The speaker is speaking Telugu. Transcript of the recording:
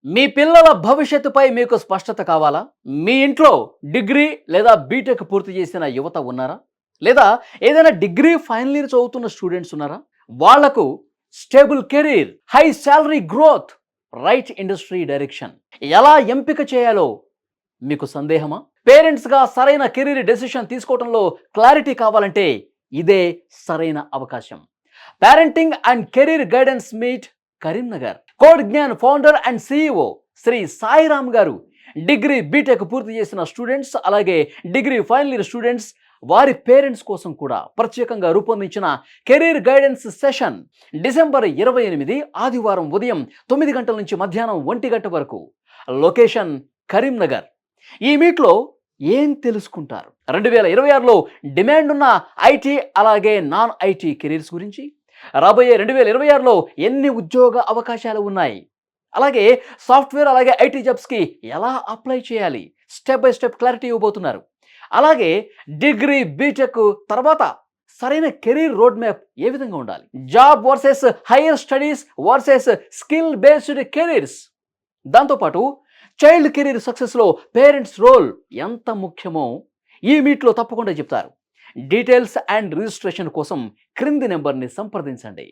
మీ పిల్లల భవిష్యత్తుపై మీకు స్పష్టత కావాలా? మీ ఇంట్లో డిగ్రీ లేదా బీటెక్ పూర్తి చేసిన యువత ఉన్నారా? లేదా ఏదైనా డిగ్రీ ఫైనల్ ఇయర్ చదువుతున్న స్టూడెంట్స్ ఉన్నారా? వాళ్లకు stable career, high salary growth, right industry direction ఎలా ఎంపిక చేయాలో మీకు సందేహమా? పేరెంట్స్గా సరైన కెరీర్ డెసిషన్ తీసుకోవడంలో క్లారిటీ కావాలంటే ఇదే సరైన అవకాశం. Parenting and career guidance meet Karimnagar. Code Gyan founder and CEO Shri Sairam గారు డిగ్రీ బీటెక్ పూర్తి చేసిన స్టూడెంట్స్, అలాగే డిగ్రీ ఫైనల్ ఇయర్ స్టూడెంట్స్, వారి పేరెంట్స్ కోసం కూడా ప్రత్యేకంగా రూపొందించిన కెరీర్ గైడెన్స్ సెషన్ డిసెంబర్ 28 ఆదివారం ఉదయం 9 గంటల నుంచి మధ్యాహ్నం 1 గంట వరకు. లొకేషన్ కరీంనగర్. ఈ మీట్లో ఏం తెలుసుకుంటారు? 2026లో డిమాండ్ ఉన్న ఐటీ అలాగే నాన్ ఐటీ కెరీర్స్ గురించి, రాబోయే 2026లో ఎన్ని ఉద్యోగ అవకాశాలు ఉన్నాయి, అలాగే సాఫ్ట్వేర్ అలాగే ఐటీ జాబ్స్కి ఎలా అప్లై చేయాలి, స్టెప్ బై స్టెప్ క్లారిటీ ఇవ్వబోతున్నారు. అలాగే డిగ్రీ బీటెక్ తర్వాత సరైన కెరీర్ రోడ్ మ్యాప్ ఏ విధంగా ఉండాలి, job versus higher studies versus skill based careers, దాంతోపాటు చైల్డ్ కెరీర్ సక్సెస్లో పేరెంట్స్ రోల్ ఎంత ముఖ్యమో ఈ మీట్లో తప్పకుండా చెప్తారు. డీటెయిల్స్ అండ్ రిజిస్ట్రేషన్ కోసం క్రింది నెంబర్ని సంప్రదించండి.